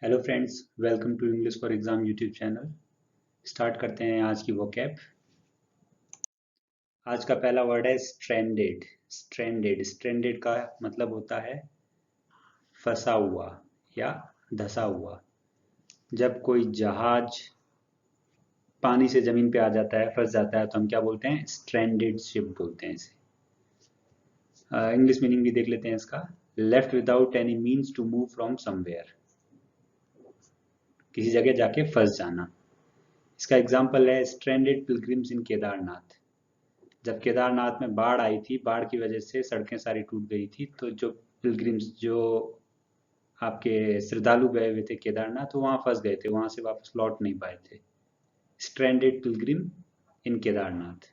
Hello friends, welcome to English for exam YouTube channel. Start करते हैं आज की वोकैब। आज का पहला वर्ड है स्ट्रैंडेड। स्ट्रैंडेड का मतलब होता है फंसा हुआ या धंसा हुआ। जब कोई जहाज पानी से जमीन पे आ जाता है, फंस जाता है, तो हम क्या बोलते हैं? स्ट्रैंडेड शिप बोलते हैं इसे। इंग्लिश मीनिंग भी देख लेते हैं इसका। Left without any means to move from somewhere, किसी जगह जाके फंस जाना। इसका एग्जाम्पल है स्ट्रैंडेड पिलग्रिम्स इन केदारनाथ। जब केदारनाथ में बाढ़ आई थी, बाढ़ की वजह से सड़कें सारी टूट गई थी, तो जो पिलग्रिम्स, जो आपके श्रद्धालु गए हुए थे केदारनाथ, वो वहाँ फंस गए थे, वहाँ से वापस लौट नहीं पाए थे। स्ट्रैंडेड पिलग्रिम इन केदारनाथ।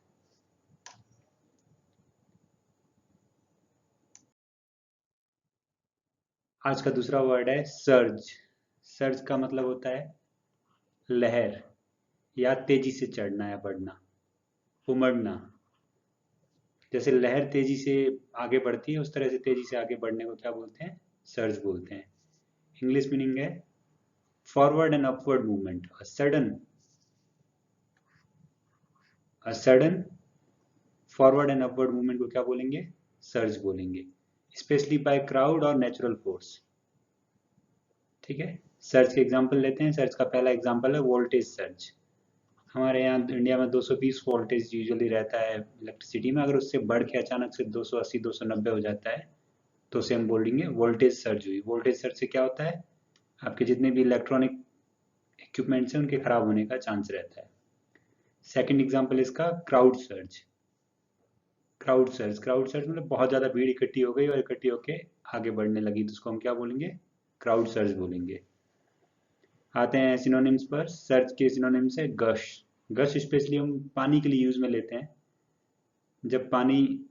आज का दूसरा वर्ड है सर्ज। सर्ज का मतलब होता है लहर या तेजी से चढ़ना या बढ़ना, उमड़ना। जैसे लहर तेजी से आगे बढ़ती है, उस तरह से तेजी से आगे बढ़ने को क्या बोलते हैं? सर्ज बोलते हैं। इंग्लिश मीनिंग है forward and upward movement, sudden forward and upward movement को क्या बोलेंगे? सर्ज बोलेंगे। स्पेशली बाय क्राउड और नेचुरल फोर्स। ठीक है, सर्ज के एग्जांपल लेते हैं। सर्ज का पहला एग्जांपल है वोल्टेज सर्ज। हमारे यहाँ इंडिया में 220 वोल्टेज यूजुअली रहता है इलेक्ट्रिसिटी में। अगर उससे बढ़ के अचानक से 280 290 हो जाता है, तो उसे हम बोलेंगे वोल्टेज सर्ज हुई। वोल्टेज सर्ज से क्या होता है? आपके जितने भी इलेक्ट्रॉनिक इक्विपमेंट्स हैं, उनके खराब होने का चांस रहता है। सेकंड एग्जांपल इसका क्राउड सर्ज। क्राउड सर्ज मतलब बहुत ज़्यादा भीड़ इकट्ठी हो गई और इकट्ठी होके आगे बढ़ने लगी, तो उसको हम क्या बोलेंगे? क्राउड सर्ज बोलेंगे। आते हैं सिनोनिम्स पर। सर्ज के सिनोनिम्स है गश। गश स्पेशली हम पानी के लिए यूज में लेते हैं। जब पानी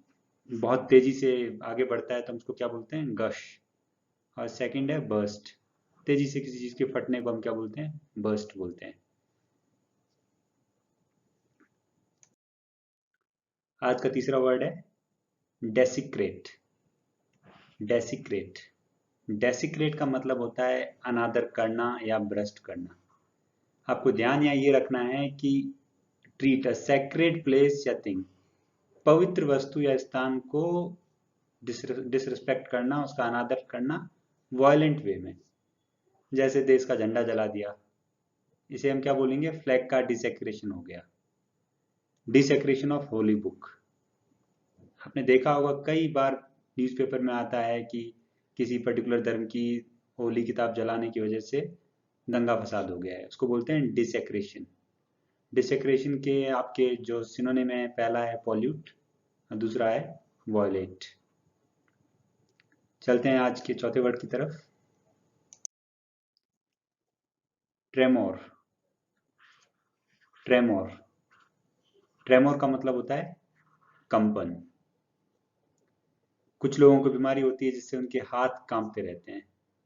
बहुत तेजी से आगे बढ़ता है तो हम उसको क्या बोलते हैं? गश। और सेकंड है बर्स्ट। तेजी से किसी चीज के फटने को हम क्या बोलते हैं? बर्स्ट बोलते हैं। आज का तीसरा वर्ड है डेसिक्रेट। डेसिक्रेट डेसिक्रेट का मतलब होता है अनादर करना या भ्रष्ट करना। आपको ध्यान यहाँ ये रखना है कि ट्रीट अ सेक्रेड प्लेस या थिंग, पवित्र वस्तु या स्थान को डिसरिस्पेक्ट करना, उसका अनादर करना वायलेंट वे में। जैसे देश का झंडा जला दिया, इसे हम क्या बोलेंगे? फ्लैग का डिसेक्रेशन हो गया। डिसेक्रेशन ऑफ होली बुक। आपने देखा होगा कई बार न्यूज़पेपर में आता है कि किसी पर्टिकुलर धर्म की होली किताब जलाने की वजह से दंगा फसाद हो गया है, उसको बोलते हैं डिसेक्रेशन। डिसेक्रेशन के आपके जो सिनोनिम है, पहला है पॉल्यूट और दूसरा है वॉयलेट। चलते हैं आज के चौथे वर्ड की तरफ। ट्रेमोर। ट्रेमोर ट्रेमोर का मतलब होता है कंपन। कुछ लोगों को बीमारी होती है जिससे उनके हाथ कांपते रहते हैं,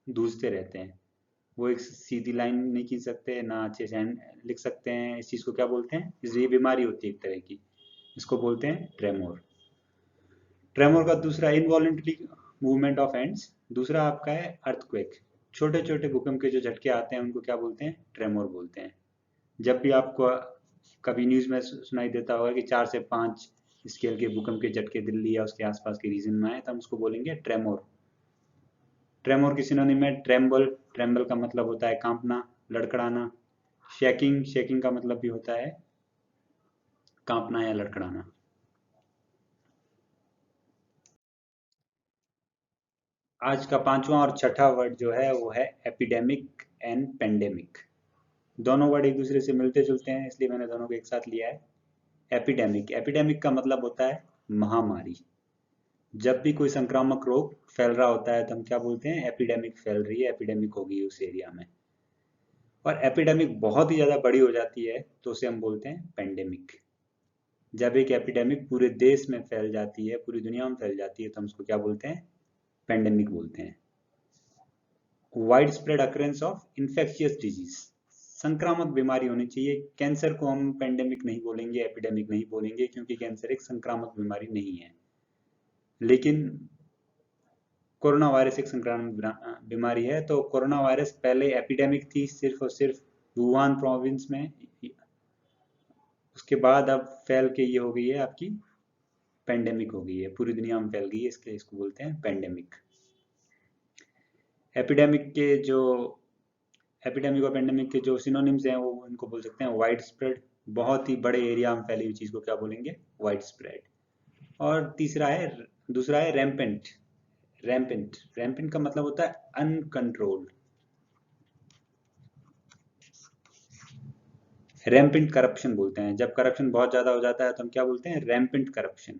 धूसते रहते हैं। वो एक सीधी लाइन नहीं खींच सकते, ना अच्छे से लिख सकते हैं। इस चीज़ को क्या बोलते हैं? ये बीमारी होती है एक तरह की, इसको बोलते हैं ट्रेमोर। ट्रेमोर का दूसरा इनवॉलेंटरी मूवमेंट ऑफ हैंड्स। दूसरा आपका है अर्थक्वेक। छोटे छोटे भूकंप के जो झटके आते हैं उनको क्या बोलते हैं? ट्रेमोर बोलते हैं। जब भी आपको कभी न्यूज़ में सुनाई देता होगा कि 4 से 5 स्केल के भूकंप के झटके दिल्ली या उसके आसपास के रीजन में आए, तो हम उसको बोलेंगे ट्रेमोर। ट्रेमोर की सिनोनिम है ट्रेम्बल। ट्रेम्बल का मतलब होता है कांपना, लड़खड़ाना। शेकिंग, शेकिंग का मतलब भी होता है कांपना या लड़खड़ाना। आज का पांचवा और छठा वर्ड जो है वो है एपिडेमिक एंड पेंडेमिक। दोनों वर्ड एक दूसरे से मिलते जुलते हैं, इसलिए मैंने दोनों को एक साथ लिया है। एपिडेमिक, एपिडेमिक का मतलब होता है महामारी। जब भी कोई संक्रामक रोग फैल रहा होता है तो हम क्या बोलते हैं? एपिडेमिक फैल रही है, एपिडेमिक होगी उस एरिया में। और एपिडेमिक बहुत ही ज़्यादा बड़ी हो जाती है तो उसे हम बोलते हैं पेंडेमिक। जब एक एपिडेमिक पूरे देश में फैल जाती है, पूरी दुनिया में फैल जाती है, तो हम उसको क्या बोलते हैं? पेंडेमिक बोलते हैं। Wide spread occurrence of infectious disease, संक्रामक बीमारी होनी चाहिए। कैंसर को हम पेंडेमिक नहीं बोलेंगे, एपिडेमिक नहीं बोलेंगे, क्योंकि कैंसर एक संक्रामक बीमारी नहीं है। लेकिन कोरोना वायरस एक संक्रामक बीमारी है। तो कोरोना वायरस पहले एपिडेमिक थी सिर्फ और सिर्फ वुहान प्रोविंस में, उसके बाद अब फैल के ये हो गई है आपकी पेंडेमिक हो गई है, पूरी दुनिया में फैल गई है, इसके इसको बोलते हैं पेंडेमिक। एपिडेमिक के जो एपिडेमिक और पेंडेमिक के जो सिनोनिम्स हैं वो इनको बोल सकते हैं वाइड स्प्रेड, बहुत ही बड़े एरिया में फैली हुई चीज को क्या बोलेंगे, वाइड स्प्रेड। और दूसरा है रैम्पेंट। रैम्पेंट का मतलब होता है अनकंट्रोल्ड। रैम्पेंट करप्शन बोलते हैं, जब करप्शन बहुत ज्यादा हो जाता है तो हम क्या बोलते हैं, रैम्पेंट करप्शन।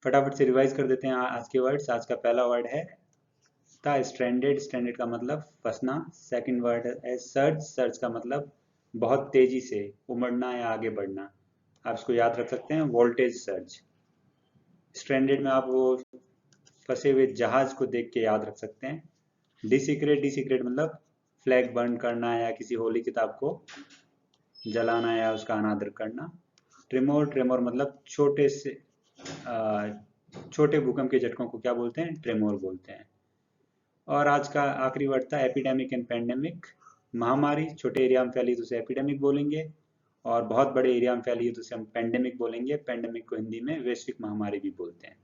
फटाफट से रिवाइज कर देते हैं आज के वर्ड्स। आज का पहला वर्ड है था स्ट्रैंडेड। स्ट्रैंडेड का मतलब फंसना। सेकंड वर्ड है सर्ज। सर्ज का मतलब बहुत तेजी से उमड़ना या आगे बढ़ना। आप इसको याद रख सकते हैं, वोल्टेज सर्ज। स्ट्रैंडेड में आप वो फंसे हुए जहाज को देख के याद रख सकते हैं। डिसीक्रेट, डिसीक्रेट मतलब फ्लैग बर्न करना या किसी होली किताब को जलाना या उसका अनादर करना। ट्रेमोर, ट्रेमोर मतलब छोटे भूकंप के झटकों को क्या बोलते हैं, ट्रेमोर बोलते हैं। और आज का आखिरी वर्ड था एपिडेमिक एंड पेंडेमिक। महामारी छोटे एरिया में फैली तो उसे एपिडेमिक बोलेंगे, और बहुत बड़े एरिया में फैली है तो उसे हम पेंडेमिक बोलेंगे। पेंडेमिक को हिंदी में वैश्विक महामारी भी बोलते हैं।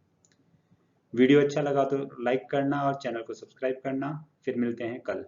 वीडियो अच्छा लगा तो लाइक करना और चैनल को सब्सक्राइब करना। फिर मिलते हैं कल।